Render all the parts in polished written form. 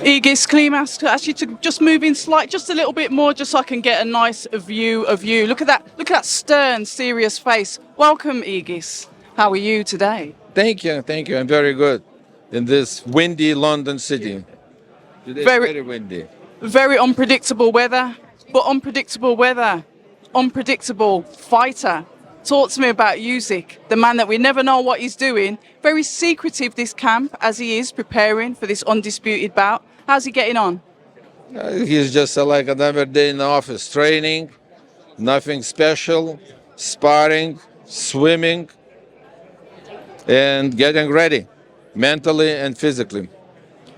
Egis Klimas, actually to just move in just a little bit more, just so I can get a nice view of you. Look at that stern, serious face. Welcome, Egis. How are you today? Thank you. I'm very good in this windy London city. Today it's very windy. Very unpredictable weather, but unpredictable fighter. Talk to me about USYK, the man that we never know what he's doing. Very secretive this camp as he is preparing for this undisputed bout. How's he getting on? He's just like another day in the office, training, nothing special, sparring, swimming, and getting ready, mentally and physically.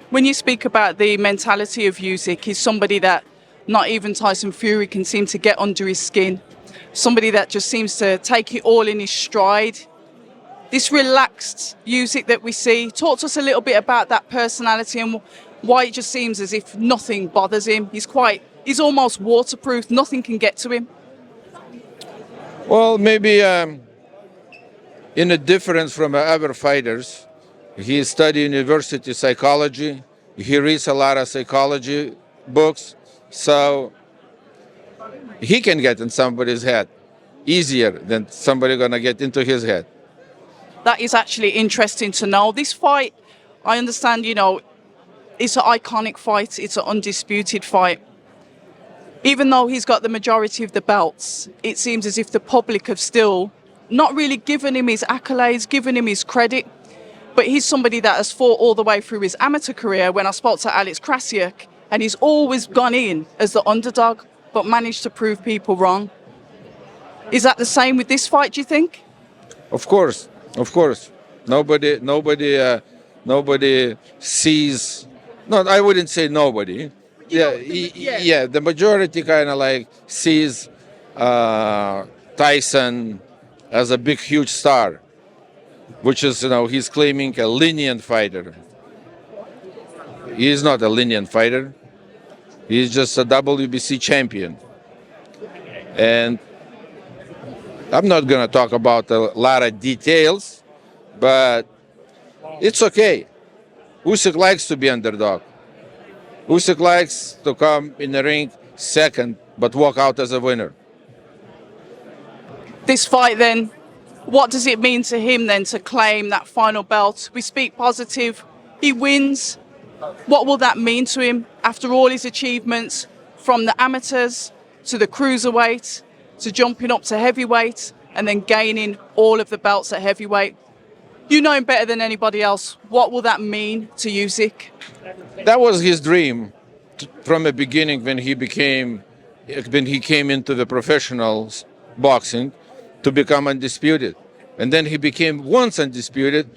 When you speak about the mentality of USYK, he's somebody that not even Tyson Fury can seem to get under his skin. Somebody that just seems to take it all in his stride. This relaxed USYK that we see, talk to us a little bit about that personality and why it just seems as if nothing bothers him. He's almost waterproof, nothing can get to him. Well, maybe in a difference from other fighters, he studied university psychology. He reads a lot of psychology books, so he can get in somebody's head easier than somebody gonna get into his head. That is actually interesting to know. This fight, I understand, it's an iconic fight. It's an undisputed fight. Even though he's got the majority of the belts, it seems as if the public have still not really given him his accolades, given him his credit. But he's somebody that has fought all the way through his amateur career. When I spoke to Egis Klimas, and he's always gone in as the underdog, but managed to prove people wrong. Is that the same with this fight, do you think? Of course. Nobody sees. No, I wouldn't say nobody. Yeah, the majority kind of like sees Tyson as a big, huge star, which is, he's claiming a lenient fighter. He's not a lenient fighter. He's just a WBC champion. And I'm not going to talk about a lot of details, but it's okay. USYK likes to be underdog. USYK likes to come in the ring second, but walk out as a winner. This fight then, what does it mean to him then to claim that final belt? We speak positive, he wins. What will that mean to him after all his achievements from the amateurs to the cruiserweight to jumping up to heavyweight and then gaining all of the belts at heavyweight? You know him better than anybody else. What will that mean to USYK? That was his dream from the beginning when he came into the professional boxing to become undisputed. And then he became once undisputed.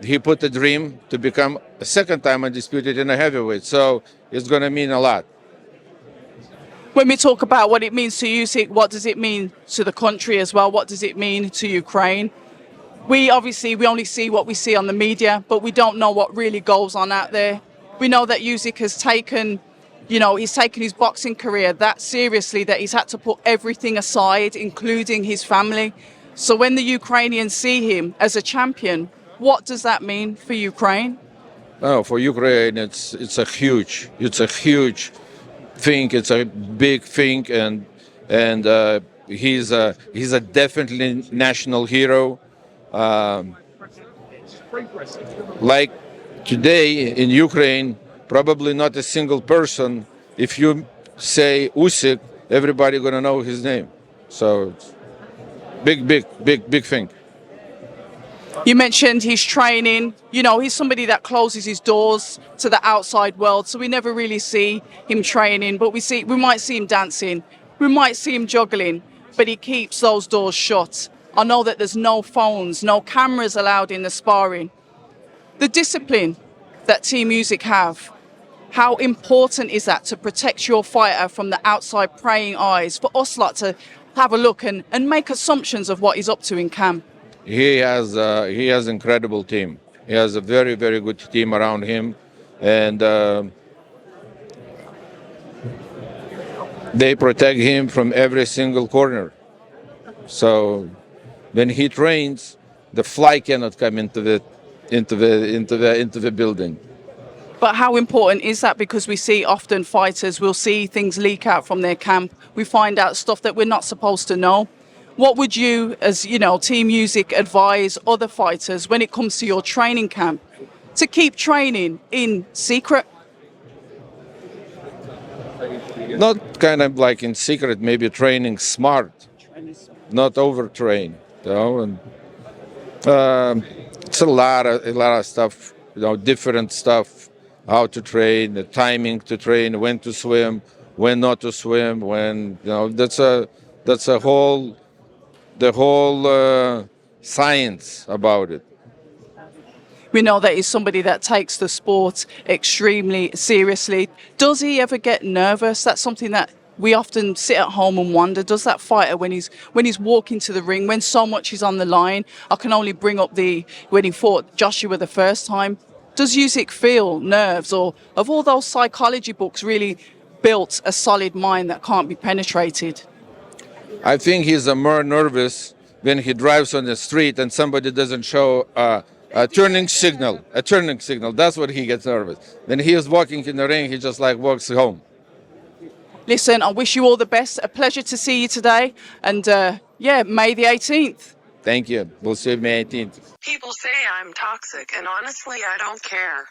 He put the dream to become a second time undisputed in a heavyweight. So it's going to mean a lot. When we talk about what it means to USYK, what does it mean to the country as well? What does it mean to Ukraine? We only see what we see on the media, but we don't know what really goes on out there. We know that USYK has taken, he's taken his boxing career that seriously that he's had to put everything aside, including his family. So when the Ukrainians see him as a champion, what does that mean for Ukraine? Oh, for Ukraine, it's a huge thing. It's a big thing, and he's a definitely national hero. Like today in Ukraine, probably not a single person. If you say USYK, everybody gonna know his name. So it's big thing. You mentioned his training. He's somebody that closes his doors to the outside world, so we never really see him training, but we might see him dancing, we might see him juggling, but he keeps those doors shut. I know that there's no phones, no cameras allowed in the sparring. The discipline that Team USYK have, how important is that to protect your fighter from the outside praying eyes, for us lot to have a look and make assumptions of what he's up to in camp? He has incredible team. He has a very, very good team around him, and they protect him from every single corner. So when he trains, the fly cannot come into the building. But how important is that? Because we see often fighters will see things leak out from their camp. We find out stuff that we're not supposed to know. What would you, as you know, Team USYK, advise other fighters when it comes to your training camp to keep training in secret? Not kind of like in secret, maybe training smart, not overtrain. And it's a lot of stuff, different stuff, how to train, the timing to train, when to swim, when not to swim, when that's a whole science about it. We know that he's somebody that takes the sport extremely seriously. Does he ever get nervous? That's something that we often sit at home and wonder. Does that fighter, when he's walking to the ring, when so much is on the line? I can only bring up when he fought Joshua the first time. Does USYK feel nerves, or have all those psychology books really built a solid mind that can't be penetrated? I think he's more nervous when he drives on the street and somebody doesn't show a turning signal. That's what he gets nervous. When he is walking in the ring, he just like walks home. Listen, I wish you all the best. A pleasure to see you today. And May the 18th. Thank you. We'll see you May 18th. People say I'm toxic, and honestly, I don't care.